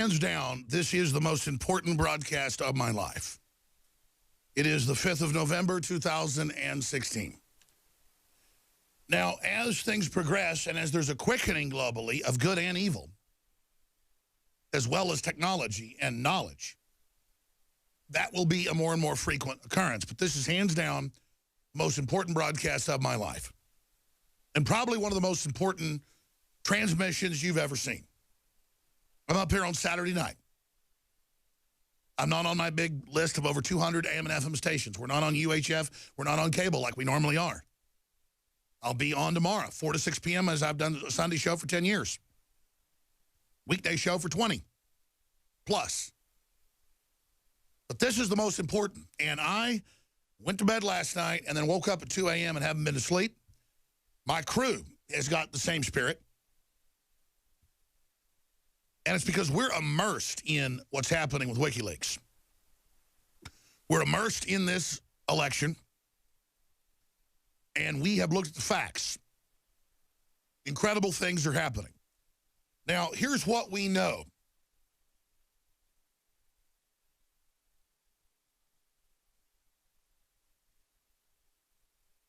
hands down, this is the most important broadcast of my life. It is the 5th of November, 2016. Now, as things progress and as there's a quickening globally of good and evil, as well as technology and knowledge, that will be a more and more frequent occurrence. But this is hands down the most important broadcast of my life. And probably one of the most important transmissions you've ever seen. I'm up here on Saturday night. I'm not on my big list of over 200 AM and FM stations. We're not on UHF. We're not on cable like we normally are. I'll be on tomorrow, 4 to 6 p.m. as I've done a Sunday show for 10 years. Weekday show for 20 plus. But this is the most important. And I went to bed last night and then woke up at 2 a.m. and haven't been to sleep. My crew has got the same spirit. And it's because we're immersed in what's happening with WikiLeaks. We're immersed in this election. And we have looked at the facts. Incredible things are happening. Now, here's what we know.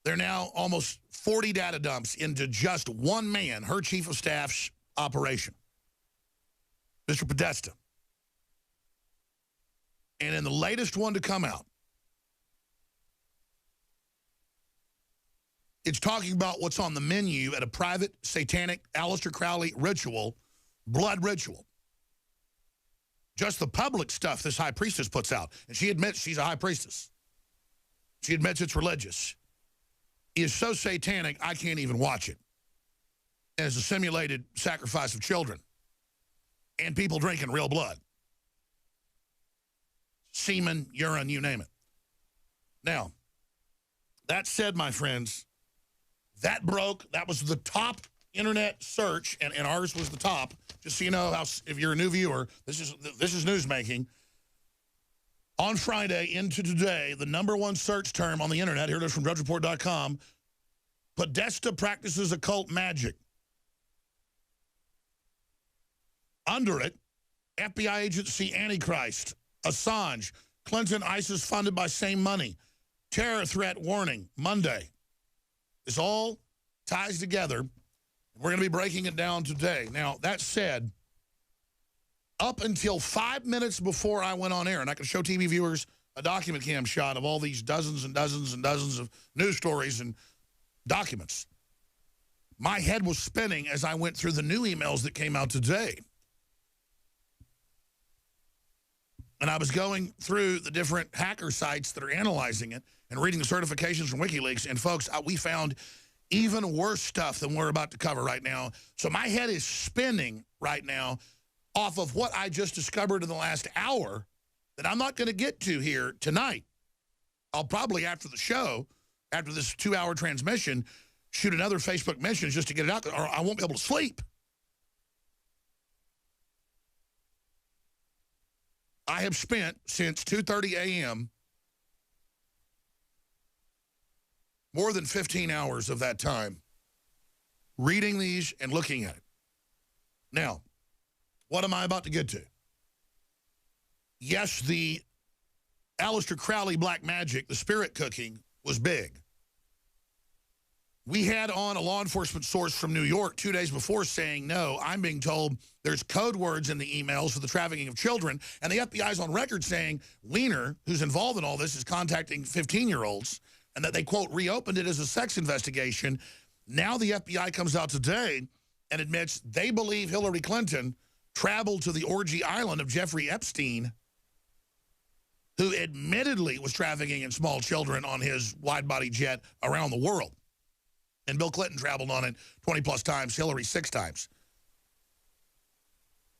There are now almost 40 data dumps into just one man, her chief of staff's operation, Mr. Podesta. And in the latest one to come out, it's talking about what's on the menu at a private satanic Aleister Crowley ritual, blood ritual. Just the public stuff this high priestess puts out. And she admits she's a high priestess. She admits it's religious. Is so satanic, I can't even watch it. As a simulated sacrifice of children. And people drinking real blood. Semen, urine, you name it. Now, that said, my friends, that broke. That was the top internet search, and ours was the top. Just so you know, how, if you're a new viewer, this is news making. On Friday into today, the #1 search term on the internet, here it is from DrudgeReport.com, Podesta practices occult magic. Under it, FBI agency Antichrist, Assange, Clinton, ISIS funded by same money, terror threat warning, Monday. This all ties together. We're going to be breaking it down today. Now, that said, up until 5 minutes before I went on air, and I can show TV viewers a document cam shot of all these dozens and dozens and dozens of news stories and documents. My head was spinning as I went through the new emails that came out today. And I was going through the different hacker sites that are analyzing it and reading the certifications from WikiLeaks. And, folks, we found even worse stuff than we're about to cover right now. So my head is spinning right now off of what I just discovered in the last hour that I'm not going to get to here tonight. I'll probably, after the show, after this 2-hour transmission, shoot another Facebook mention just to get it out, or I won't be able to sleep. I have spent, since 2:30 a.m., more than 15 hours of that time reading these and looking at it. Now, what am I about to get to? Yes, the Aleister Crowley black magic, the spirit cooking, was big. We had on a law enforcement source from New York 2 days before saying, no, I'm being told there's code words in the emails for the trafficking of children, and the FBI's on record saying Wiener, who's involved in all this, is contacting 15-year-olds, and that they, quote, reopened it as a sex investigation. Now the FBI comes out today and admits they believe Hillary Clinton traveled to the orgy island of Jeffrey Epstein, who admittedly was trafficking in small children on his wide-body jet around the world. And Bill Clinton traveled on it 20-plus times, Hillary 6 times.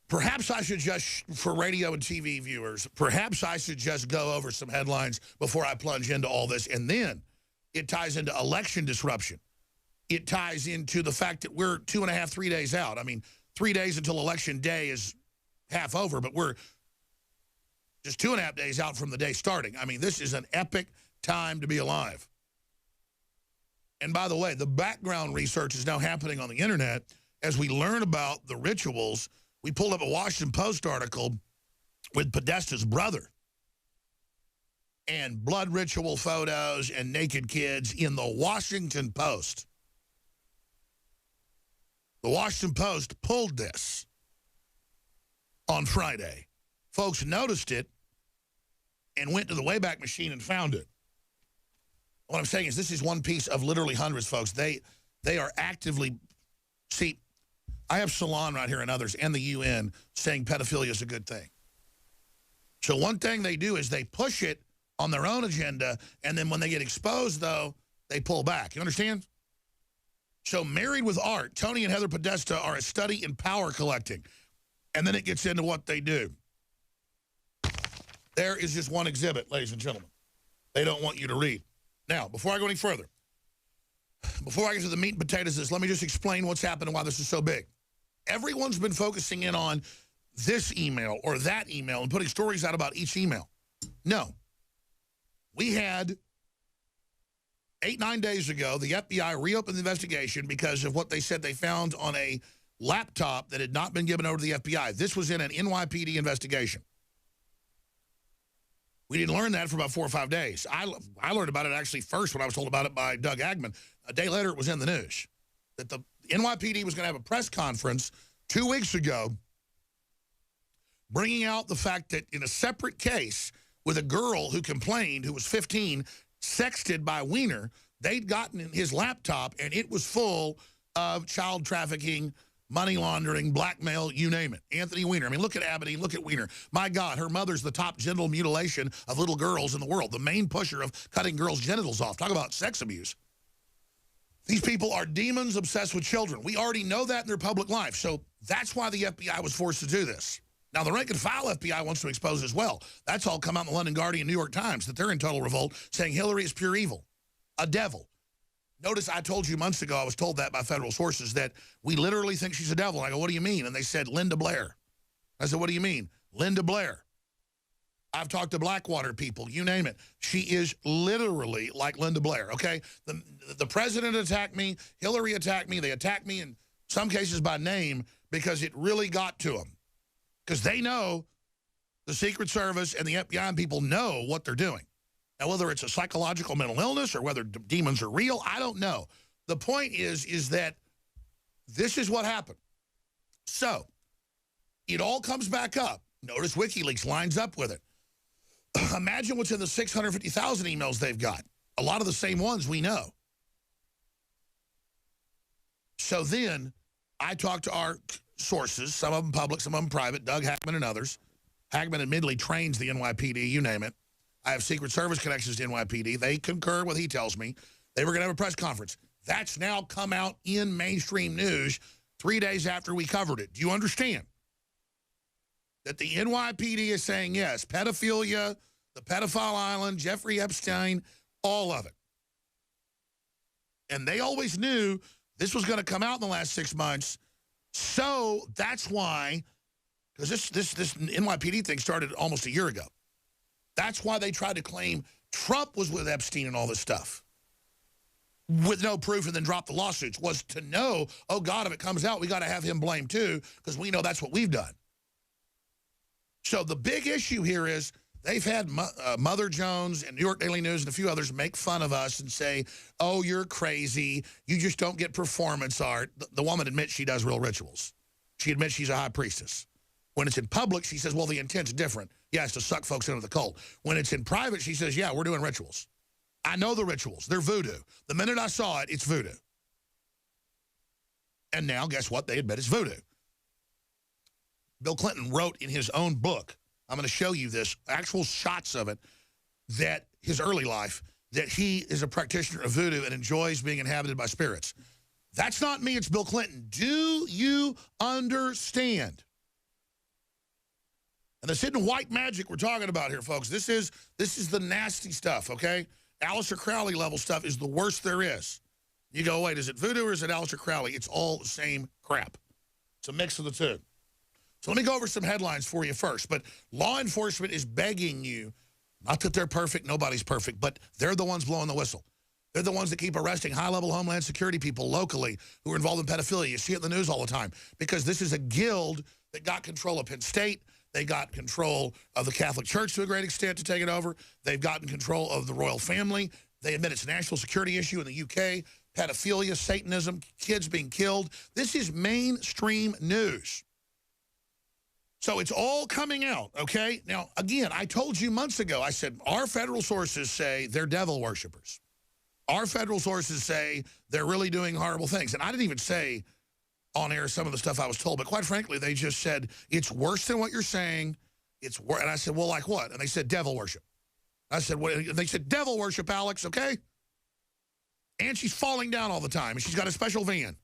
Perhaps I should just, for radio and TV viewers, perhaps I should just go over some headlines before I plunge into all this. And then it ties into election disruption. It ties into the fact that we're 2.5, 3 days out. I mean, 3 days until Election Day is half over, but we're just 2.5 days out from the day starting. I mean, this is an epic time to be alive. And by the way, the background research is now happening on the internet as we learn about the rituals We pulled up a Washington Post article with Podesta's brother and blood ritual photos and naked kids in the Washington Post. The Washington Post pulled this on Friday. Folks noticed it and went to the Wayback Machine and found it. What I'm saying is this is one piece of literally hundreds, folks. They are actively... See, I have Salon right here and others and the UN saying pedophilia is a good thing. So one thing they do is they push it on their own agenda, and then when they get exposed, though, they pull back. You understand? So Married with Art, Tony and Heather Podesta are a study in power collecting. And then it gets into what they do. There is just one exhibit, ladies and gentlemen. They don't want you to read. Now, before I go any further, before I get to the meat and potatoes of this, let me just explain what's happened and why this is so big. Everyone's been focusing in on this email or that email and putting stories out about each email. No. We had 8-9 days ago, the FBI reopened the investigation because of what they said they found on a laptop that had not been given over to the FBI. This was in an NYPD investigation. We didn't learn that for about 4 or 5 days. I learned about it actually first when I was told about it by Doug Agman. A day later, it was in the news that the NYPD was going to have a press conference 2 weeks ago bringing out the fact that in a separate case with a girl who complained, who was 15, sexted by Weiner, they'd gotten in his laptop, and it was full of child trafficking, money laundering, blackmail, you name it. Anthony Weiner. I mean, look at Aberdeen, look at Weiner. My God, her mother's the top genital mutilation of little girls in the world, the main pusher of cutting girls' genitals off. Talk about sex abuse. These people are demons obsessed with children. We already know that in their public life, so that's why the FBI was forced to do this. Now, the rank-and-file FBI wants to expose as well. That's all come out in the London Guardian, New York Times, that they're in total revolt, saying Hillary is pure evil, a devil. Notice I told you months ago, I was told that by federal sources, that we literally think she's a devil. And I go, what do you mean? And they said, Linda Blair. I said, what do you mean? Linda Blair. I've talked to Blackwater people, you name it. She is literally like Linda Blair, okay? The president attacked me, Hillary attacked me, they attacked me in some cases by name because it really got to them. Because they know, the Secret Service and the FBI people know what they're doing. Now, whether it's a psychological mental illness or whether demons are real, I don't know. The point is that this is what happened. So, it all comes back up. Notice WikiLeaks lines up with it. Imagine what's in the 650,000 emails they've got. A lot of the same ones we know. So then, I talked to our sources, some of them public, some of them private, Doug Hackman and others. Hackman admittedly trains the NYPD, you name it. I have Secret Service connections to NYPD. They concur with what he tells me. They were going to have a press conference. That's now come out in mainstream news 3 days after we covered it. Do you understand? That the NYPD is saying, yes, pedophilia, the pedophile island, Jeffrey Epstein, all of it. And they always knew this was going to come out in the last 6 months. So that's why, because this NYPD thing started almost a year ago. That's why they tried to claim Trump was with Epstein and all this stuff with no proof and then drop the lawsuits, was to know, oh, God, if it comes out, we got to have him blamed too, because we know that's what we've done. So the big issue here is they've had Mother Jones and New York Daily News and a few others make fun of us and say, oh, you're crazy. You just don't get performance art. The woman admits she does real rituals. She admits she's a high priestess. When it's in public, she says, well, the intent's different. Yeah, it's to suck folks into the cult. When it's in private, she says, yeah, we're doing rituals. I know the rituals. They're voodoo. The minute I saw it, it's voodoo. And now, guess what? They admit it's voodoo. Bill Clinton wrote in his own book, I'm going to show you this, actual shots of it, that his early life, that he is a practitioner of voodoo and enjoys being inhabited by spirits. That's not me, it's Bill Clinton. Do you understand? And this hidden white magic we're talking about here, folks, this is the nasty stuff, okay? Aleister Crowley level stuff is the worst there is. You go, wait, is it voodoo or is it Aleister Crowley? It's all the same crap. It's a mix of the two. So let me go over some headlines for you first. But law enforcement is begging you, not that they're perfect, nobody's perfect, but they're the ones blowing the whistle. They're the ones that keep arresting high-level Homeland Security people locally who are involved in pedophilia. You see it in the news all the time because this is a guild that got control of Penn State. They got control of the Catholic Church to a great extent to take it over. They've gotten control of the royal family. They admit it's a national security issue in the UK. Pedophilia, Satanism, kids being killed. This is mainstream news. So it's all coming out, okay? Now, again, I told you months ago, I said, our federal sources say they're devil worshipers. Our federal sources say they're really doing horrible things. And I didn't even say on air some of the stuff I was told, but quite frankly, they just said, it's worse than what you're saying. It's worse. And I said, well, like what? And they said, devil worship. I said, what? They said, devil worship, Alex, okay? And she's falling down all the time, and she's got a special van.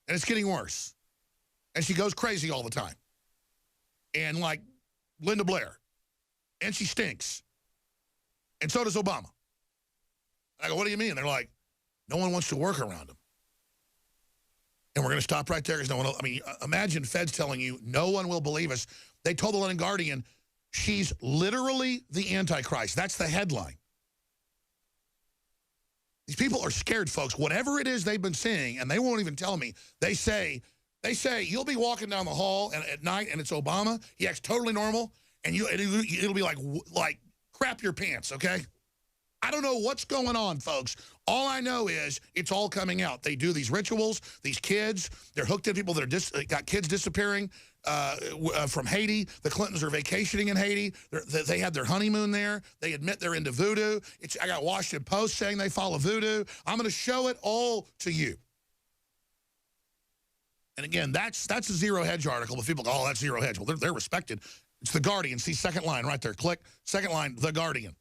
And it's getting worse. And she goes crazy all the time. And like Linda Blair. And she stinks. And so does Obama. I go, what do you mean? They're like, no one wants to work around them. And we're going to stop right there because no one else. I mean, imagine feds telling you no one will believe us. They told the London Guardian, she's literally the Antichrist. That's the headline. These people are scared, folks. Whatever it is they've been seeing, and they won't even tell me, they say you'll be walking down the hall and at night and it's Obama. He acts totally normal, and it'll be like crap your pants, okay? I don't know what's going on, folks. All I know is it's all coming out. They do these rituals, these kids. They're hooked in people that are got kids disappearing from Haiti. The Clintons are vacationing in Haiti. They had their honeymoon there. They admit they're into voodoo. I got Washington Post saying they follow voodoo. I'm going to show it all to you. And again, that's a Zero Hedge article. But people go, oh, that's Zero Hedge. Well, they're respected. It's The Guardian. See, second line right there. Click. Second line, The Guardian.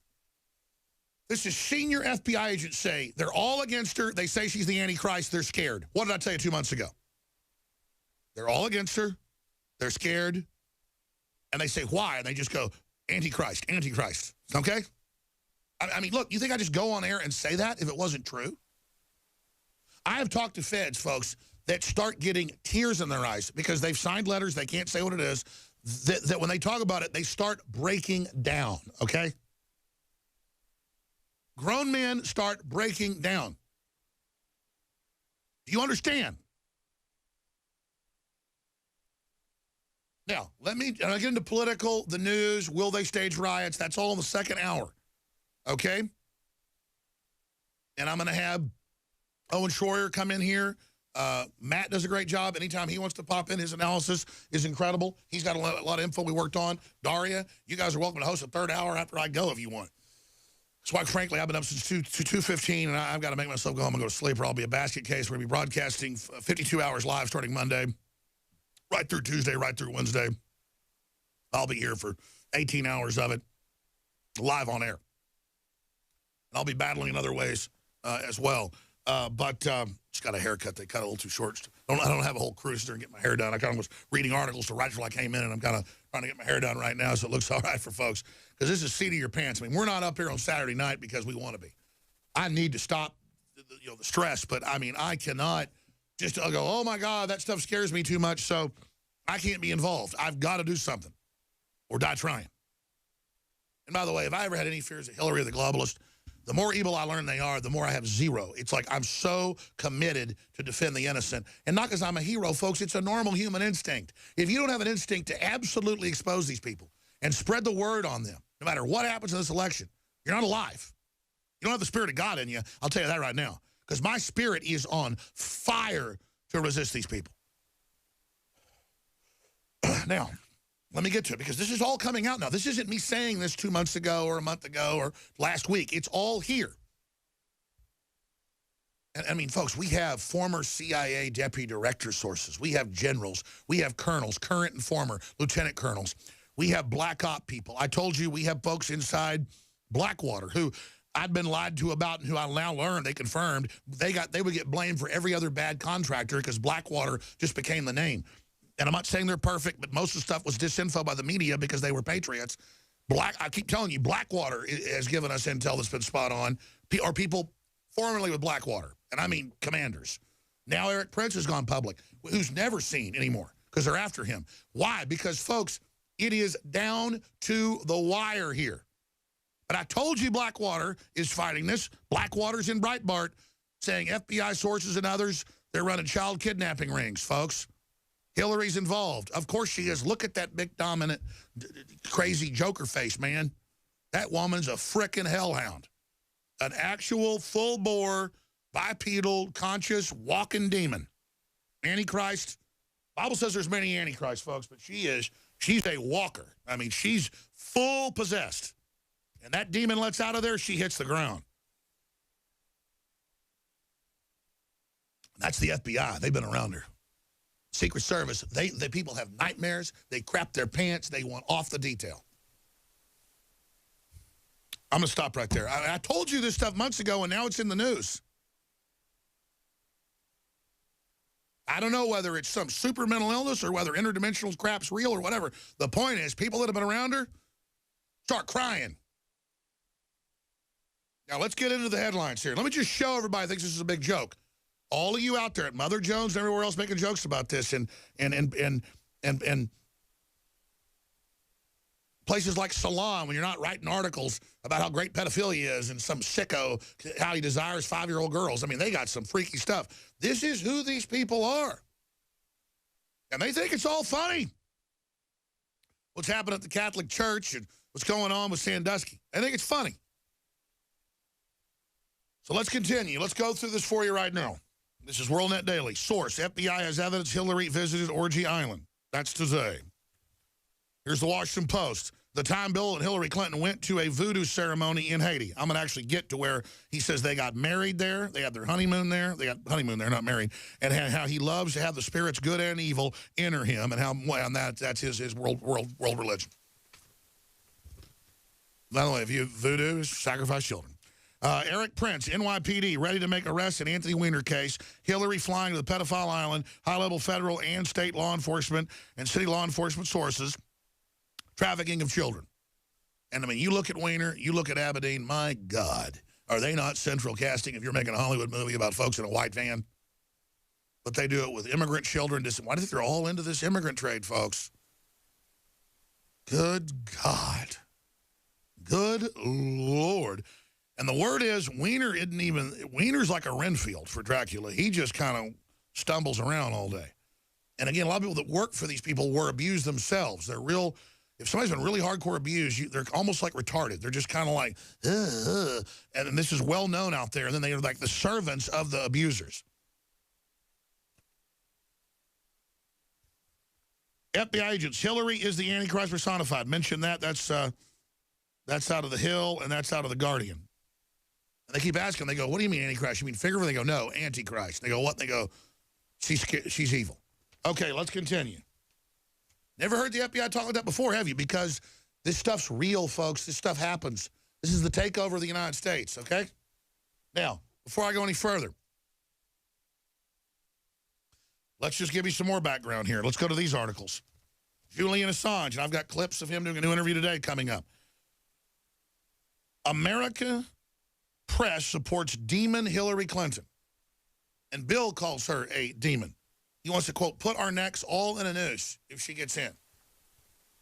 This is senior FBI agents say they're all against her. They say she's the Antichrist. They're scared. What did I tell you 2 months ago? They're all against her. They're scared. And they say, why? And they just go, Antichrist, Antichrist. Okay? I mean, look, you think I just go on air and say that if it wasn't true? I have talked to feds, folks, that start getting tears in their eyes because they've signed letters. They can't say what it is. That when they talk about it, they start breaking down, okay? Grown men start breaking down. Do you understand? Now, let me get into political, the news, will they stage riots? That's all in the second hour, okay? And I'm going to have Owen Schroyer come in here. Matt does a great job. Anytime he wants to pop in, his analysis is incredible. He's got a lot of info we worked on. Daria, you guys are welcome to host a third hour after I go if you want. So quite frankly, I've been up since 2:15, and I've got to make myself go home and go to sleep, or I'll be a basket case. We're going to be broadcasting 52 hours live starting Monday, right through Tuesday, right through Wednesday. I'll be here for 18 hours of it, live on air. And I'll be battling in other ways as well. But just got a haircut. They cut it a little too short. I don't have a whole crew to sit and get my hair done. I kind of was reading articles to right before I came in, and I'm kind of trying to get my hair done right now so it looks all right for folks. Because this is seat of your pants. I mean, we're not up here on Saturday night because we want to be. I need to stop the stress, but, I mean, I cannot just go, oh, my God, that stuff scares me too much, so I can't be involved. I've got to do something or die trying. And, by the way, if I ever had any fears of Hillary or the globalists, the more evil I learn they are, the more I have zero. It's like I'm so committed to defend the innocent. And not because I'm a hero, folks. It's a normal human instinct. If you don't have an instinct to absolutely expose these people and spread the word on them, no matter what happens in this election, you're not alive. You don't have the Spirit of God in you. I'll tell you that right now. Because my spirit is on fire to resist these people. Now, let me get to it, because this is all coming out now. This isn't me saying this 2 months ago or a month ago or last week. It's all here. And I mean, folks, we have former CIA deputy director sources. We have generals. We have colonels, current and former lieutenant colonels. We have black op people. I told you we have folks inside Blackwater who I'd been lied to about and who I now learned, they confirmed, they would get blamed for every other bad contractor because Blackwater just became the name. And I'm not saying they're perfect, but most of the stuff was disinfo by the media because they were patriots. I keep telling you, Blackwater has given us intel that's been spot on, or people formerly with Blackwater, and I mean commanders. Now Eric Prince has gone public, who's never seen anymore because they're after him. Why? Because, folks, it is down to the wire here. But I told you Blackwater is fighting this. Blackwater's in Breitbart saying FBI sources and others, they're running child kidnapping rings, folks. Hillary's involved. Of course she is. Look at that big, dominant, crazy joker face, man. That woman's a frickin' hellhound. An actual full-bore, bipedal, conscious, walking demon. Antichrist. Bible says there's many Antichrists, folks, but she's a walker. I mean, she's full possessed. And that demon lets out of there, she hits the ground. That's the FBI. They've been around her. Secret Service, they people have nightmares. They crap their pants. They want off the detail. I'm going to stop right there. I told you this stuff months ago, and now it's in the news. I don't know whether it's some super mental illness or whether interdimensional crap's real or whatever. The point is, people that have been around her start crying. Now, let's get into the headlines here. Let me just show everybody thinks this is a big joke. All of you out there at Mother Jones and everywhere else making jokes about this and places like Salon, when you're not writing articles about how great pedophilia is and some sicko, how he desires 5-year-old girls. I mean, they got some freaky stuff. This is who these people are. And they think it's all funny. What's happened at the Catholic Church and what's going on with Sandusky. They think it's funny. So let's continue. Let's go through this for you right now. This is WorldNet Daily. Source, FBI has evidence Hillary visited Orgy Island. That's today. Here's the Washington Post. The time Bill and Hillary Clinton went to a voodoo ceremony in Haiti. I'm going to actually get to where he says they got married there. They had their honeymoon there. They got honeymoon there, not married. And how he loves to have the spirits, good and evil, enter him. And how and that's his world religion. By the way, if you voodoo, sacrifice children. Eric Prince, NYPD, ready to make arrests in Anthony Weiner case. Hillary flying to the pedophile island. High-level federal and state law enforcement and city law enforcement sources. Trafficking of children. And, I mean, you look at Weiner, you look at Abedin, my God. Are they not central casting if you're making a Hollywood movie about folks in a white van? But they do it with immigrant children. Why do you think they're all into this immigrant trade, folks? Good God. Good Lord. And the word is, Weiner's like a Renfield for Dracula. He just kind of stumbles around all day. And again, a lot of people that work for these people were abused themselves. They're real, if somebody's been really hardcore abused, they're almost like retarded. They're just kind of like, and this is well known out there. And then they're like the servants of the abusers. FBI agents, Hillary is the Antichrist personified. Mention that. That's out of The Hill, and that's out of The Guardian. And they keep asking, they go, what do you mean Antichrist? You mean figurative? They go, no, Antichrist. They go, what? They go, she's evil. Okay, let's continue. Never heard the FBI talk like that before, have you? Because this stuff's real, folks. This stuff happens. This is the takeover of the United States, okay? Now, before I go any further, let's just give you some more background here. Let's go to these articles. Julian Assange, and I've got clips of him doing a new interview today coming up. America press supports demon Hillary Clinton. And Bill calls her a demon. He wants to, quote, put our necks all in a noose if she gets in.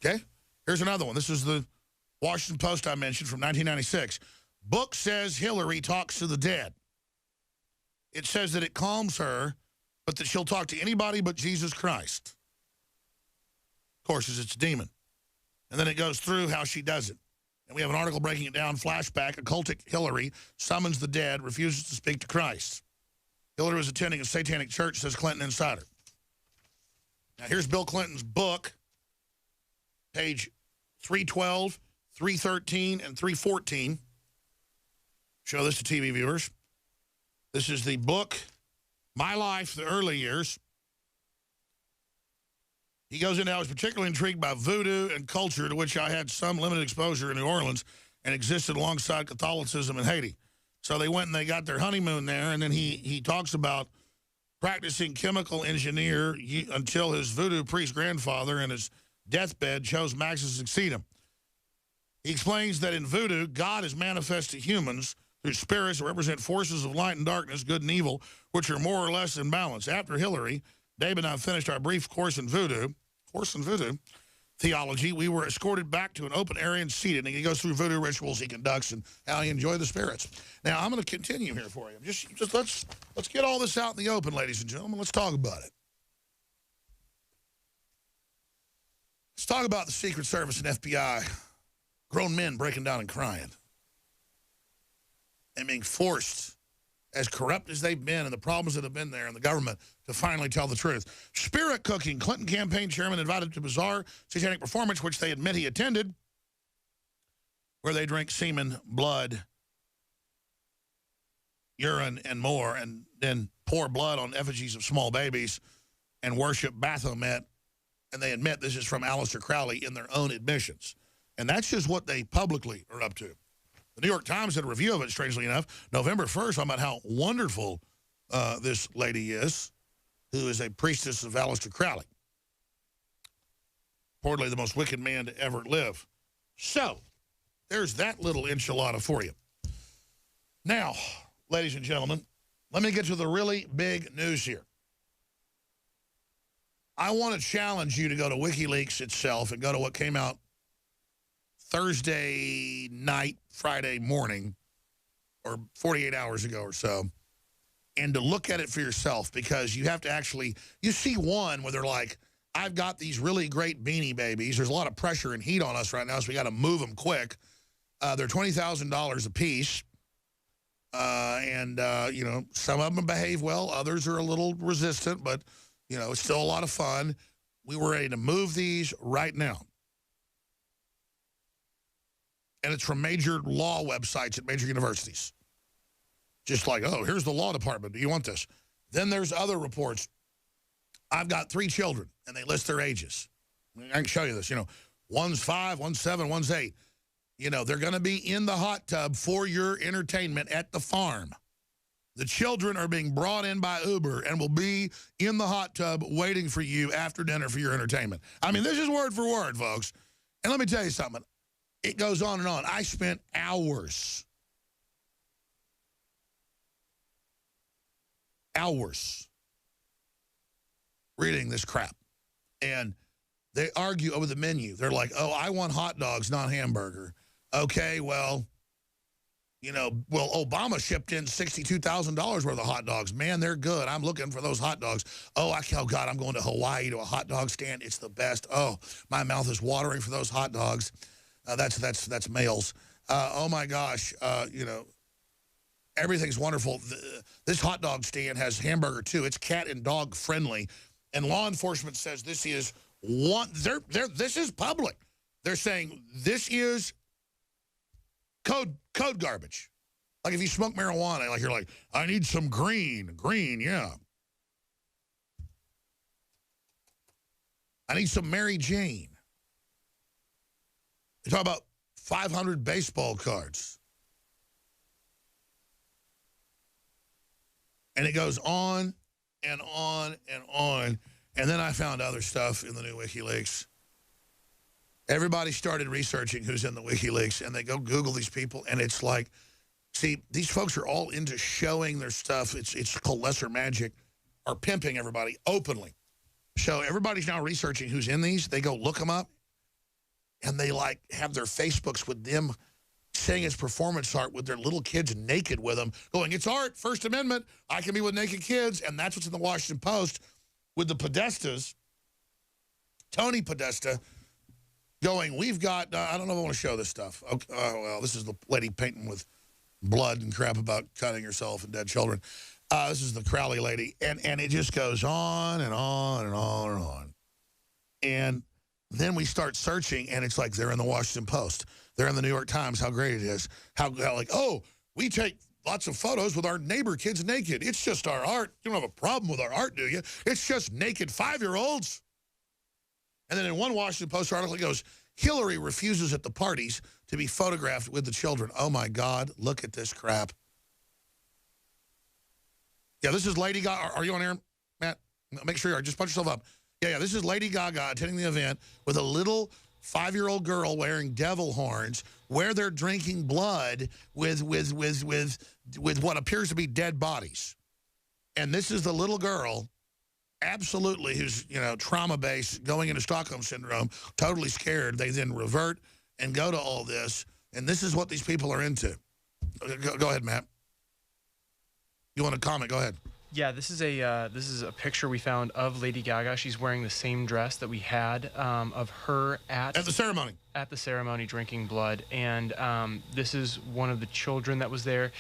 Okay? Here's another one. This is the Washington Post I mentioned from 1996. Book says Hillary talks to the dead. It says that it calms her, but that she'll talk to anybody but Jesus Christ. Of course, it's a demon. And then it goes through how she does it. And we have an article breaking it down. Flashback, occultic Hillary summons the dead, refuses to speak to Christ. Hillary was attending a satanic church, says Clinton insider. Now, here's Bill Clinton's book, page 312, 313, and 314. Show this to TV viewers. This is the book, My Life, the Early Years. He goes into, I was particularly intrigued by voodoo and culture, to which I had some limited exposure in New Orleans and existed alongside Catholicism in Haiti. So they went and they got their honeymoon there, and then he talks about practicing chemical engineer until his voodoo priest grandfather in his deathbed chose Max to succeed him. He explains that in voodoo, God is manifest to humans through spirits that represent forces of light and darkness, good and evil, which are more or less in balance. After Hillary, Dave and I finished our brief course in voodoo, theology, we were escorted back to an open area and seated. And he goes through voodoo rituals he conducts and how he enjoyed the spirits. Now, I'm going to continue here for you. Just let's get all this out in the open, ladies and gentlemen. Let's talk about it. Let's talk about the Secret Service and FBI. Grown men breaking down and crying. And being forced, as corrupt as they've been and the problems that have been there in the government, to finally tell the truth. Spirit cooking. Clinton campaign chairman invited to bizarre satanic performance, which they admit he attended, where they drink semen, blood, urine, and more, and then pour blood on effigies of small babies and worship Baphomet. And they admit this is from Aleister Crowley in their own admissions. And that's just what they publicly are up to. The New York Times did a review of it, strangely enough, November 1st, about how wonderful this lady is, who is a priestess of Aleister Crowley. Reportedly the most wicked man to ever live. So, there's that little enchilada for you. Now, ladies and gentlemen, let me get to the really big news here. I want to challenge you to go to WikiLeaks itself and go to what came out Thursday night, Friday morning, or 48 hours ago or so, and to look at it for yourself, because you have to actually, you see one where they're like, I've got these really great beanie babies. There's a lot of pressure and heat on us right now, so we got to move them quick. They're $20,000 a piece. You know, some of them behave well. Others are a little resistant, but, you know, it's still a lot of fun. We were ready to move these right now. And it's from major law websites at major universities. Just like, oh, here's the law department. Do you want this? Then there's other reports. I've got 3 children, and they list their ages. I can show you this. You know, one's 5, one's 7, one's 8. You know, they're going to be in the hot tub for your entertainment at the farm. The children are being brought in by Uber and will be in the hot tub waiting for you after dinner for your entertainment. I mean, this is word for word, folks. And let me tell you something. It goes on and on. I spent hours reading this crap. And they argue over the menu. They're like, oh, I want hot dogs, not hamburger. Okay, well, you know, well, Obama shipped in $62,000 worth of hot dogs. Man, they're good. I'm looking for those hot dogs. Oh, God, I'm going to Hawaii to a hot dog stand. It's the best. Oh, my mouth is watering for those hot dogs. That's males. Oh, my gosh, you know, everything's wonderful. This hot dog stand has hamburger, too. It's cat and dog friendly. And law enforcement says this is this is public. They're saying this is code garbage. Like if you smoke marijuana, like you're like, I need some green, yeah. I need some Mary Jane. They talk about 500 baseball cards. And it goes on and on and on. And then I found other stuff in the new WikiLeaks. Everybody started researching who's in the WikiLeaks, and they go Google these people, and it's like, see, these folks are all into showing their stuff. It's called lesser magic, or pimping everybody openly. So everybody's now researching who's in these. They go look them up, and they, like, have their Facebooks with them saying it's performance art with their little kids naked with them, going, it's art, First Amendment, I can be with naked kids. And that's what's in the Washington Post with the Podestas, Tony Podesta, going, we've got, I don't know if I want to show this stuff. Okay, well, this is the lady painting with blood and crap about cutting herself and dead children. This is the Crowley lady. And it just goes on and on and on and on. And then we start searching, and it's like they're in the Washington Post. They're in the New York Times, how great it is. How like, oh, we take lots of photos with our neighbor kids naked. It's just our art. You don't have a problem with our art, do you? It's just naked 5-year-olds. And then in one Washington Post article, it goes, Hillary refuses at the parties to be photographed with the children. Oh, my God, look at this crap. Yeah, this is Lady Gaga. Are you on air, Matt? Make sure you are. Just punch yourself up. Yeah, this is Lady Gaga attending the event with a little 5-year-old girl wearing devil horns, where they're drinking blood with what appears to be dead bodies. And this is the little girl absolutely, who's, trauma-based, going into Stockholm Syndrome, totally scared. They then revert and go to all this, and this is what these people are into. Go ahead, Matt. You want to comment? Go ahead. Yeah, this is a picture we found of Lady Gaga. She's wearing the same dress that we had of her at the ceremony. At the ceremony, drinking blood, and this is one of the children that was there.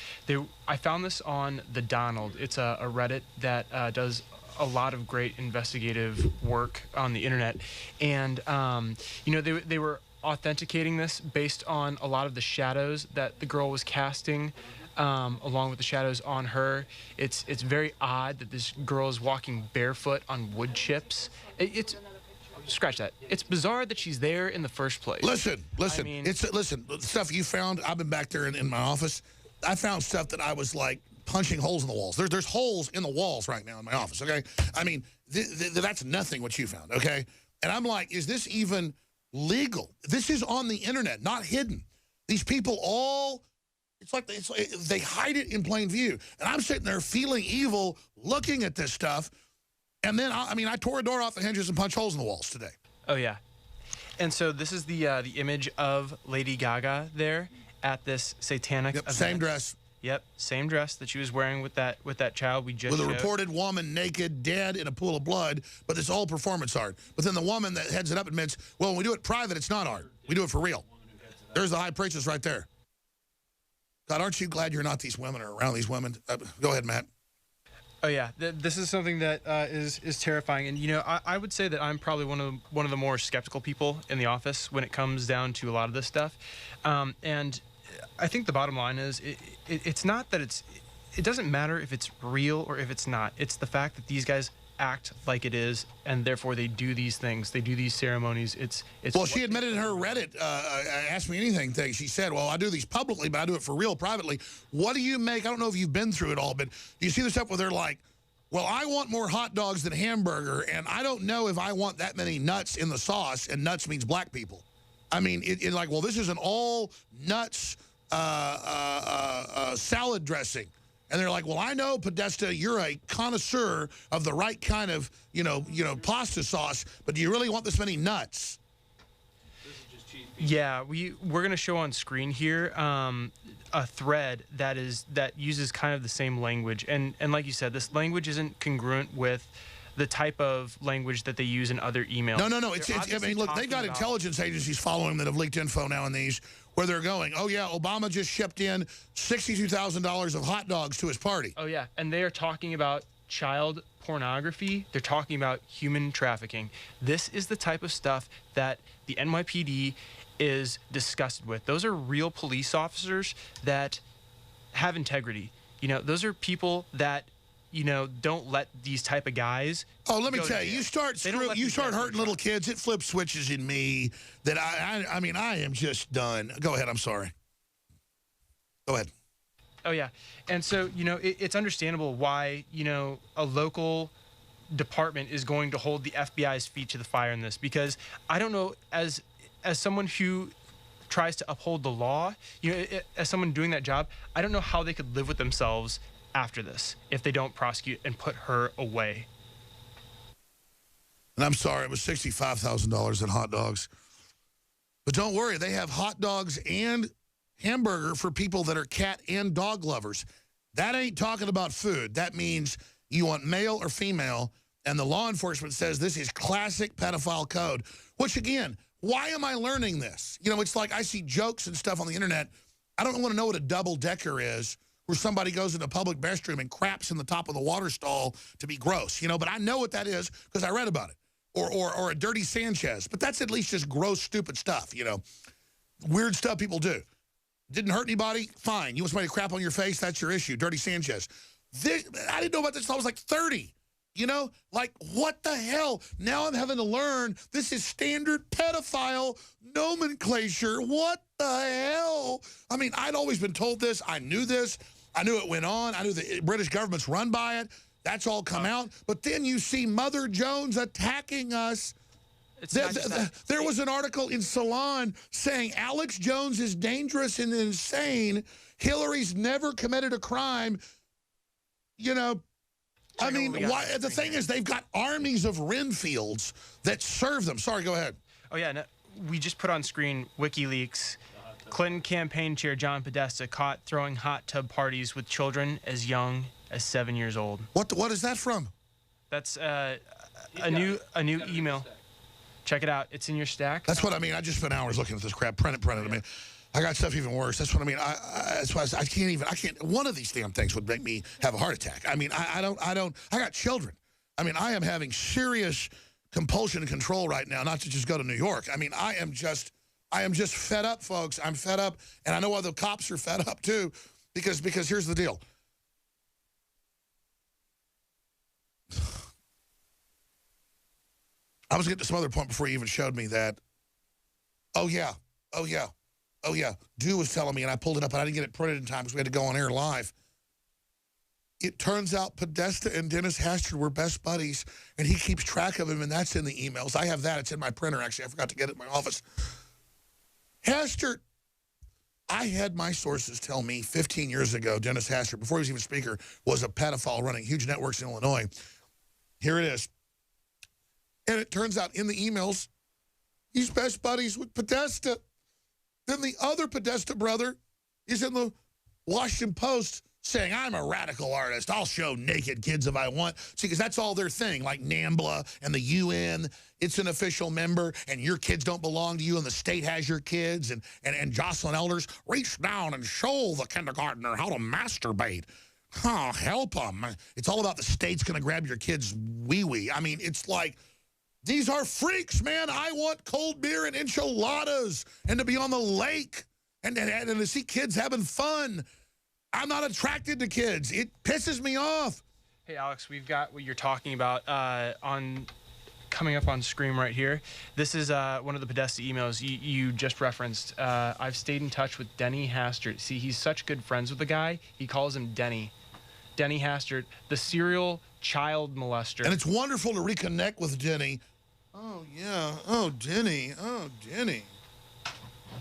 I found this on the Donald. It's a Reddit that does a lot of great investigative work on the internet, and they were authenticating this based on a lot of the shadows that the girl was casting. Along with the shadows on her. It's very odd that this girl is walking barefoot on wood chips. It's scratch that. It's bizarre that she's there in the first place. Listen. I mean, listen. The stuff you found. I've been back there in my office. I found stuff that I was like punching holes in the walls. There's holes in the walls right now in my office. Okay. I mean, that's nothing what you found. Okay. And I'm like, is this even legal? This is on the internet, not hidden. These people all. It's like they hide it in plain view. And I'm sitting there feeling evil looking at this stuff. And then, I tore a door off the hinges and punched holes in the walls today. Oh, yeah. And so this is the image of Lady Gaga there at this satanic event. Same dress. Yep, same dress that she was wearing with that child we just showed. With a reported woman naked, dead in a pool of blood, but it's all performance art. But then the woman that heads it up admits, well, when we do it private, it's not art. We do it for real. There's the high priestess right there. God, aren't you glad you're not these women or around these women? Go ahead, Matt. Oh yeah, this is something that is terrifying, and I would say that I'm probably one of the more skeptical people in the office when it comes down to a lot of this stuff, and I think the bottom line is it's not that it doesn't matter if it's real or if it's not. It's the fact that these guys act like it is, and therefore they do these things. They do these ceremonies. It's well, she admitted in her Reddit, Ask Me Anything thing, she said, well, I do these publicly, but I do it for real privately. What do you make? I don't know if you've been through it all, but do you see the stuff where they're like, well, I want more hot dogs than hamburger, and I don't know if I want that many nuts in the sauce, and nuts means black people. I mean, it's like, well, this is an all nuts salad dressing. And they're like, well, I know, Podesta, you're a connoisseur of the right kind of, pasta sauce, but do you really want this many nuts? Yeah, we're going to show on screen here a thread that uses kind of the same language. And like you said, this language isn't congruent with the type of language that they use in other emails. No. Look, they've got intelligence agencies following them that have leaked info now in these where they're going, oh, yeah, Obama just shipped in $62,000 of hot dogs to his party. Oh, yeah, and they are talking about child pornography. They're talking about human trafficking. This is the type of stuff that the NYPD is disgusted with. Those are real police officers that have integrity. Those are people that don't let these type of guys. Oh, let me tell you, you start hurting little kids, it flips switches in me that I am just done. Go ahead, I'm sorry. Go ahead. Oh, yeah. And so, it's understandable why, a local department is going to hold the FBI's feet to the fire in this, because I don't know, as someone who tries to uphold the law, as someone doing that job, I don't know how they could live with themselves after this if they don't prosecute and put her away. And I'm sorry, it was $65,000 in hot dogs. But don't worry, they have hot dogs and hamburger for people that are cat and dog lovers. That ain't talking about food. That means you want male or female, and the law enforcement says this is classic pedophile code, which, again, why am I learning this? It's like I see jokes and stuff on the internet. I don't want to know what a double-decker is, where somebody goes into a public restroom and craps in the top of the water stall to be gross, but I know what that is because I read about it. Or a dirty Sanchez. But that's at least just gross, stupid stuff, Weird stuff people do. Didn't hurt anybody? Fine. You want somebody to crap on your face? That's your issue. Dirty Sanchez. I didn't know about this until I was like 30. Like, what the hell? Now I'm having to learn this is standard pedophile nomenclature. What the hell? I mean, I'd always been told this. I knew this. I knew it went on. I knew the British government's run by it. That's all come out. But then you see Mother Jones attacking us. There was an article in Salon saying Alex Jones is dangerous and insane. Hillary's never committed a crime. I mean, the thing is, they've got armies of Renfields that serve them. Sorry, go ahead. Oh, yeah. No, we just put on screen WikiLeaks. Clinton campaign chair John Podesta caught throwing hot tub parties with children as young as 7 years old. What is that from? That's a new email. Check it out. It's in your stack. That's what I mean. I just spent hours looking at this crap. Print it. I mean, I got stuff even worse. That's what I mean. That's why I can't. One of these damn things would make me have a heart attack. I mean, I got children. I mean, I am having serious compulsion and control right now, not to just go to New York. I mean, I am just fed up, folks. I'm fed up, and I know why the cops are fed up too, because here's the deal. I was getting to some other point before you even showed me that. Oh yeah. Dew was telling me, and I pulled it up, and I didn't get it printed in time because we had to go on air live. It turns out Podesta and Dennis Hastert were best buddies, and he keeps track of him, and that's in the emails. I have that. It's in my printer, actually. I forgot to get it in my office. Hastert, I had my sources tell me 15 years ago, Dennis Hastert, before he was even speaker, was a pedophile running huge networks in Illinois. Here it is. And it turns out in the emails, he's best buddies with Podesta. Then the other Podesta brother is in the Washington Post saying, I'm a radical artist. I'll show naked kids if I want. See, because that's all their thing, like NAMBLA and the UN. It's an official member, and your kids don't belong to you, and the state has your kids. And Jocelyn Elders, reach down and show the kindergartner how to masturbate. Oh, help them. It's all about the state's going to grab your kid's wee-wee. I mean, it's like, these are freaks, man. I want cold beer and enchiladas and to be on the lake and to see kids having fun. I'm not attracted to kids. It pisses me off. Hey, Alex, we've got what you're talking about coming up on screen right here. This is one of the Podesta emails you just referenced. I've stayed in touch with Denny Hastert. See, he's such good friends with the guy. He calls him Denny. Denny Hastert, the serial child molester. And it's wonderful to reconnect with Denny. Oh, yeah. Oh, Denny. Oh, Denny.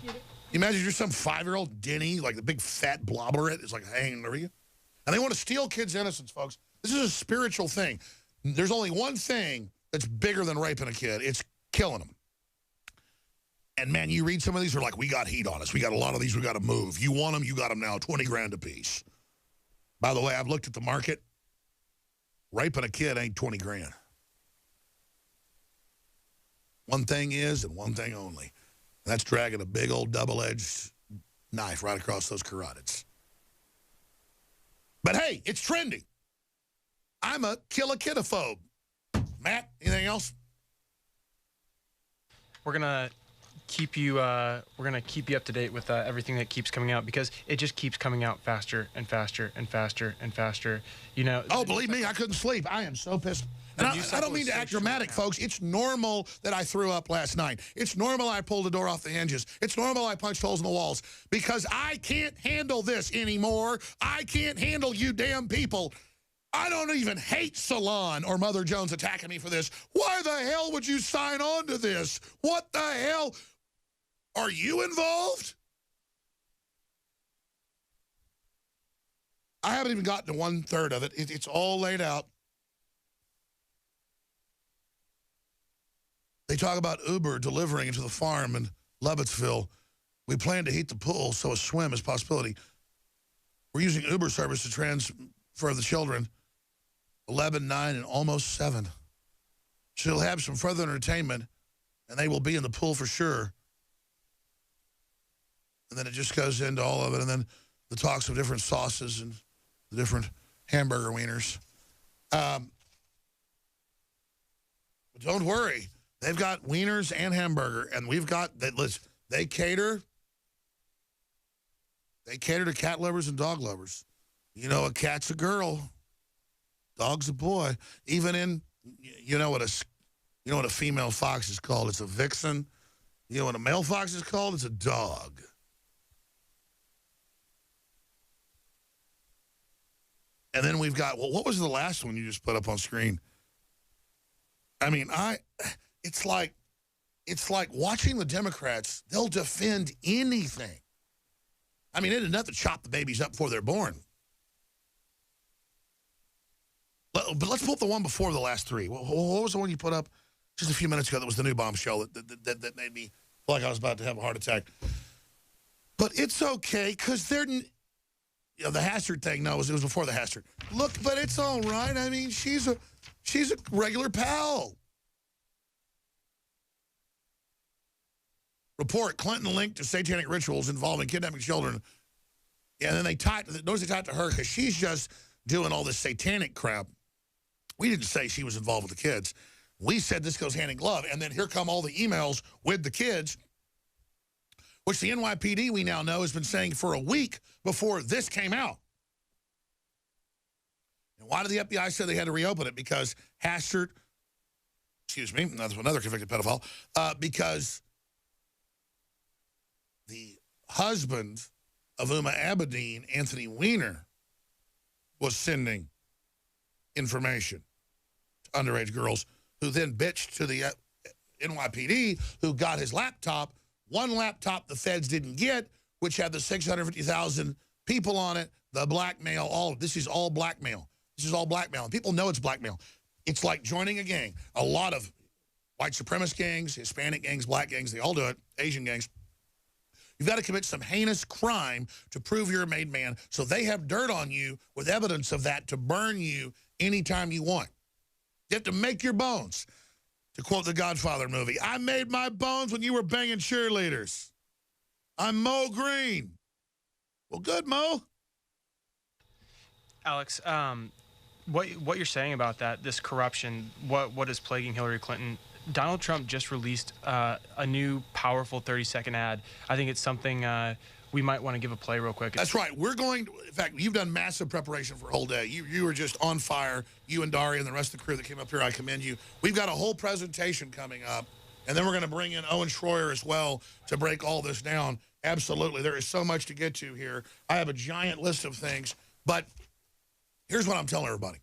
You imagine you're some 5-year-old Denny, like the big fat blobberette is like hanging over you. And they want to steal kids' innocence, folks. This is a spiritual thing. There's only one thing that's bigger than raping a kid. It's killing them. And, man, you read some of these, they're like, we got heat on us. We got a lot of these we got to move. You want them, you got them now, 20 grand a piece. By the way, I've looked at the market. Raping a kid ain't 20 grand. One thing is, and one thing only. That's dragging a big old double-edged knife right across those carotids. But, hey, it's trendy. I'm a kill-a-kidophobe. Matt, anything else? We're gonna keep you up to date with everything that keeps coming out, because it just keeps coming out faster and faster and faster and faster. You know. Oh, believe me, I couldn't sleep. I am so pissed. And I don't mean to act dramatic, folks. It's normal that I threw up last night. It's normal I pulled the door off the hinges. It's normal I punched holes in the walls, because I can't handle this anymore. I can't handle you damn people. I don't even hate Salon or Mother Jones attacking me for this. Why the hell would you sign on to this? What the hell? Are you involved? I haven't even gotten to 1/3 of it. It's all laid out. They talk about Uber delivering into the farm in Lovettsville. We plan to heat the pool, so a swim is a possibility. We're using Uber service to transfer the children, 11, 9, and almost 7. She'll have some further entertainment, and they will be in the pool for sure. And then it just goes into all of it, and then the talks of different sauces and the different hamburger wieners. But don't worry. They've got wieners and hamburger, and we've got, they cater to cat lovers and dog lovers. You know, a cat's a girl, dog's a boy. Even in, you know what a female fox is called? It's a vixen. You know what a male fox is called? It's a dog. And then we've got, well, what was the last one you just put up on screen? I mean, it's like watching the Democrats. They'll defend anything. I mean, it is enough to chop the babies up before they're born. But let's pull up the one before the last three. What was the one you put up just a few minutes ago that was the new bombshell that made me feel like I was about to have a heart attack? But it's okay, because they're... You know, the Hastert thing, no, it was before the Hastert. Look, but it's all right. I mean, she's a regular pal. Report, Clinton linked to satanic rituals involving kidnapping children. Yeah, and then they tied to her because she's just doing all this satanic crap. We didn't say she was involved with the kids. We said this goes hand in glove. And then here come all the emails with the kids, which the NYPD, we now know, has been saying for a week before this came out. And why did the FBI say they had to reopen it? Because Hastert, excuse me, another convicted pedophile, because the husband of Uma Abedin, Anthony Weiner, was sending information to underage girls, who then bitched to the NYPD, who got his laptop. One laptop the feds didn't get, which had the 650,000 people on it, the blackmail, this is all blackmail. This is all blackmail. And people know it's blackmail. It's like joining a gang. A lot of white supremacist gangs, Hispanic gangs, black gangs, they all do it, Asian gangs. You've got to commit some heinous crime to prove you're a made man, so they have dirt on you with evidence of that to burn you anytime you want. You have to make your bones. To quote the Godfather movie, I made my bones when you were banging cheerleaders. I'm Mo Green. Well, good, Mo. Alex, what you're saying about that, this corruption, what is plaguing Hillary Clinton, Donald Trump just released a new powerful 30-second ad. I think it's something we might want to give a play real quick. That's right. We're going to, in fact, you've done massive preparation for a whole day. You were just on fire. You and Daria and the rest of the crew that came up here, I commend you. We've got a whole presentation coming up, and then we're going to bring in Owen Schroyer as well to break all this down. Absolutely. There is so much to get to here. I have a giant list of things, but here's what I'm telling everybody.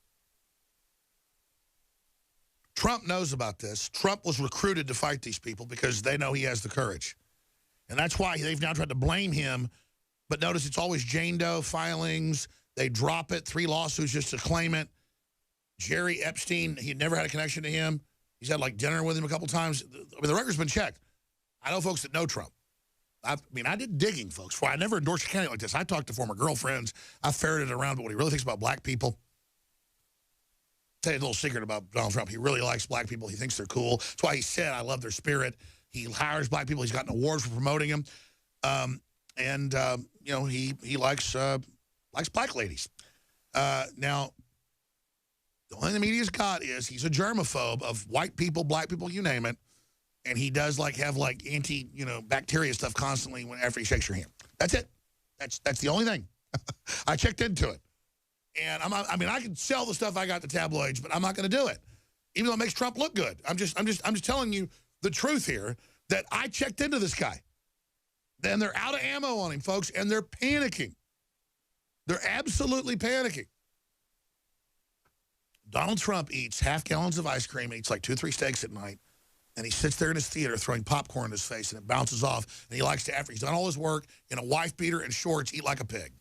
Trump knows about this. Trump was recruited to fight these people because they know he has the courage. And that's why they've now tried to blame him. But notice it's always Jane Doe filings. They drop it. 3 lawsuits just to claim it. Jerry Epstein, he never had a connection to him. He's had, like, dinner with him a couple times. I mean, the record's been checked. I know folks that know Trump. I did digging, folks. For I never endorsed a candidate like this. I talked to former girlfriends. I ferreted around about what he really thinks about black people. Tell you a little secret about Donald Trump. He really likes black people. He thinks they're cool. That's why he said, I love their spirit. He hires black people. He's gotten awards for promoting them. You know, he likes black ladies. Now, the only thing the media's got is he's a germaphobe of white people, black people, you name it. And he does have anti, bacteria stuff constantly after he shakes your hand. That's it. That's the only thing. I checked into it. And I can sell the stuff I got to tabloids, but I'm not going to do it, even though it makes Trump look good. I'm just telling you the truth here, that I checked into this guy. Then they're out of ammo on him, folks, and they're panicking. They're absolutely panicking. Donald Trump eats half gallons of ice cream, eats like 2 or 3 steaks at night, and he sits there in his theater throwing popcorn in his face, and it bounces off. And he likes to, after he's done all his work, in a wife beater and shorts, eat like a pig.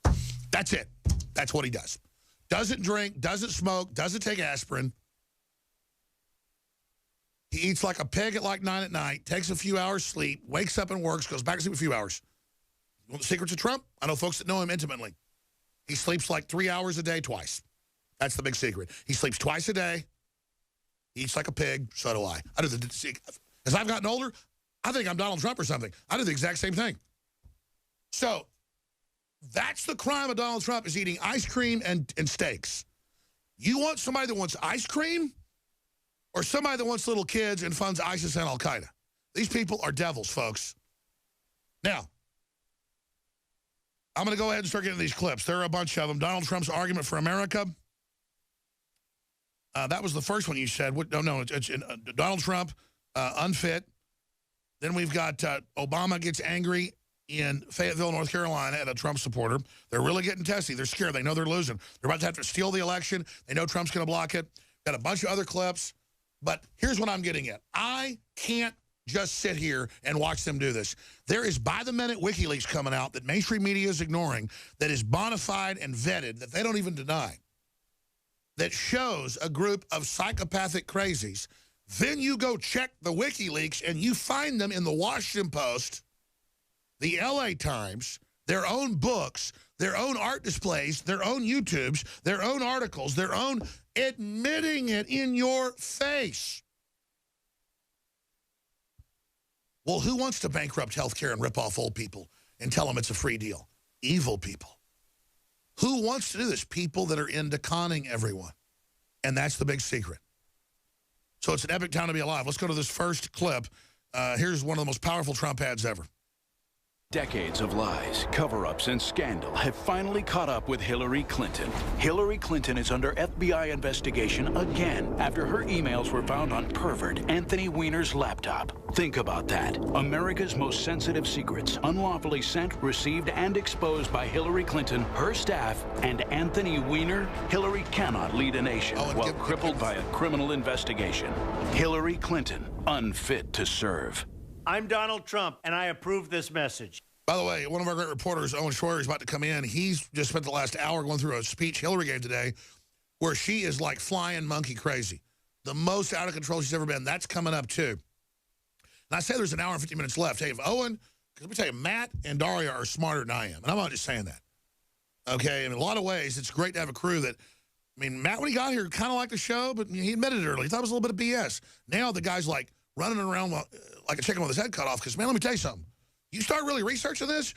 That's it. That's what he does. Doesn't drink, doesn't smoke, doesn't take aspirin. He eats like a pig at like 9 at night, takes a few hours sleep, wakes up and works, goes back to sleep a few hours. You want the secrets of Trump? I know folks that know him intimately. He sleeps like 3 hours a day twice. That's the big secret. He sleeps twice a day. He eats like a pig. So do I. As I've gotten older, I think I'm Donald Trump or something. I do the exact same thing. So that's the crime of Donald Trump, is eating ice cream and steaks. You want somebody that wants ice cream, or somebody that wants little kids and funds ISIS and Al-Qaeda? These people are devils, folks. Now, I'm going to go ahead and start getting these clips. There are a bunch of them. Donald Trump's argument for America. That was the first one you said. No, it's Donald Trump, unfit. Then we've got Obama gets angry in Fayetteville, North Carolina, at a Trump supporter. They're really getting testy. They're scared. They know they're losing. They're about to have to steal the election. They know Trump's going to block it. Got a bunch of other clips. But here's what I'm getting at. I can't just sit here and watch them do this. There is by-the-minute WikiLeaks coming out that mainstream media is ignoring, that is bona fide and vetted, that they don't even deny. that shows a group of psychopathic crazies. Then you go check the WikiLeaks and you find them in the Washington Post, the LA Times, their own books, their own art displays, their own YouTubes, their own articles, their own admitting it in your face. Well, who wants to bankrupt healthcare and rip off old people and tell them it's a free deal? Evil people. Who wants to do this? People that are into conning everyone. And that's the big secret. So it's an epic time to be alive. Let's go to this first clip. Here's one of the most powerful Trump ads ever. Decades of lies, cover-ups, and scandal have finally caught up with Hillary Clinton. Hillary Clinton is under FBI investigation again after her emails were found on pervert Anthony Weiner's laptop. Think about that. America's most sensitive secrets, unlawfully sent, received, and exposed by Hillary Clinton, her staff, and Anthony Weiner. Hillary cannot lead a nation while crippled by a criminal investigation. Hillary Clinton, unfit to serve. I'm Donald Trump, and I approve this message. By the way, one of our great reporters, Owen Schroyer, is about to come in. He's just spent the last hour going through a speech Hillary gave today where she is like flying monkey crazy. The most out of control she's ever been. That's coming up, too. And I say there's an hour and 50 minutes left. Hey, if Owen, because let me tell you, Matt and Daria are smarter than I am. And I'm not just saying that. Okay? In a lot of ways, it's great to have a crew that, I mean, Matt, when he got here, kind of liked the show, but he admitted it early. He thought it was a little bit of BS. Now the guy's like running around like a chicken with his head cut off. Because, man, let me tell you something. You start really researching this,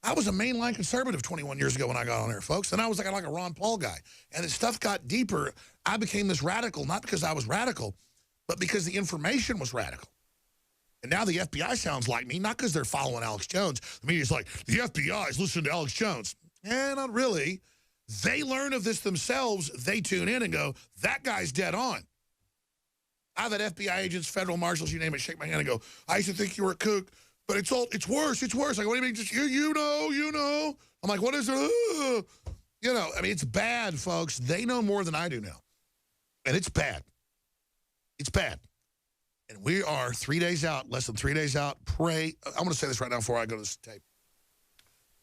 I was a mainline conservative 21 years ago when I got on there, folks. And I was like a Ron Paul guy. And as stuff got deeper, I became this radical, not because I was radical, but because the information was radical. And now the FBI sounds like me, not because they're following Alex Jones. The media's like, the FBI is listening to Alex Jones. Not really. They learn of this themselves. They tune in and go, that guy's dead on. I've had FBI agents, federal marshals, you name it, shake my hand and go, I used to think you were a kook, but it's worse, it's worse. Like, what do you mean? Just, you know. I'm like, what is it? You know, I mean, it's bad, folks. They know more than I do now. And it's bad. It's bad. And we are 3 days out, less than 3 days out. Pray. I'm going to say this right now before I go to this tape.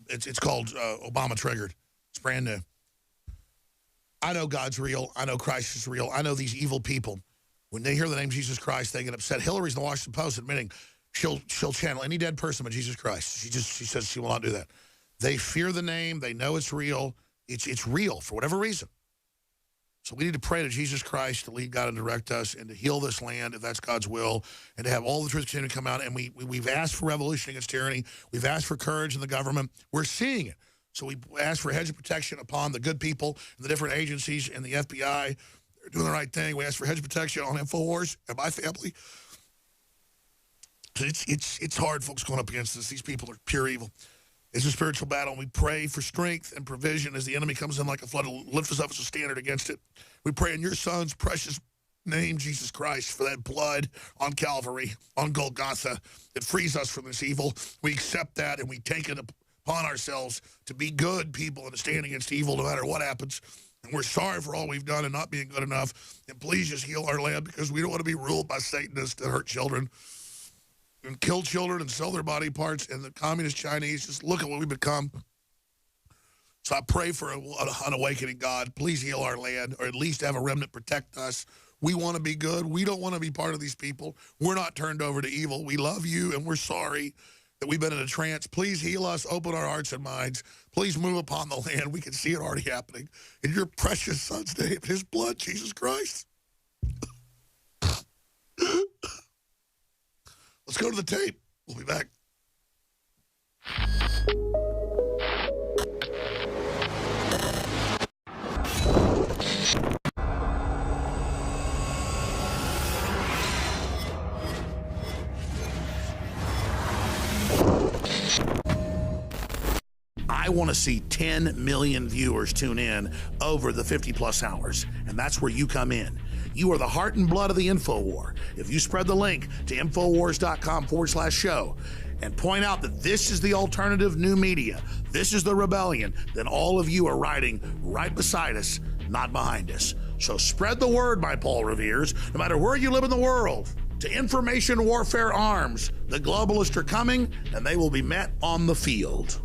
It's called Obama Triggered. It's brand new. I know God's real. I know Christ is real. I know these evil people, when they hear the name Jesus Christ, they get upset. Hillary's in the Washington Post admitting she'll channel any dead person but Jesus Christ. She says she will not do that. They fear the name. They know it's real. It's real for whatever reason. So we need to pray to Jesus Christ to lead God and direct us and to heal this land if that's God's will, and to have all the truth continue to come out. And we've asked for revolution against tyranny. We've asked for courage in the government. We're seeing it. So we ask for a hedge of protection upon the good people and the different agencies and the FBI. They're doing the right thing. We ask for hedge of protection on InfoWars and my family. It's hard, folks, going up against this. These people are pure evil. It's a spiritual battle. We pray for strength and provision as the enemy comes in like a flood to lift us up as a standard against it. We pray in your son's precious name, Jesus Christ, for that blood on Calvary, on Golgotha, that frees us from this evil. We accept that and we take it upon ourselves to be good people and to stand against evil no matter what happens. And we're sorry for all we've done and not being good enough. And please just heal our land, because we don't want to be ruled by Satanists that hurt children and kill children and sell their body parts, and the communist Chinese. Just look at what we've become. So I pray for an awakening, God. Please heal our land, or at least have a remnant protect us. We want to be good. We don't want to be part of these people. We're not turned over to evil. We love you, and we're sorry that we've been in a trance. Please heal us. Open our hearts and minds. Please move upon the land. We can see it already happening. In your precious son's name, his blood, Jesus Christ. Let's go to the tape. We'll be back. I want to see 10 million viewers tune in over the 50-plus hours, and that's where you come in. You are the heart and blood of the InfoWar. If you spread the link to Infowars.com/show and point out that this is the alternative new media, this is the rebellion, then all of you are riding right beside us, not behind us. So spread the word, my Paul Reveres, no matter where you live in the world. To Information Warfare Arms, the globalists are coming, and they will be met on the field.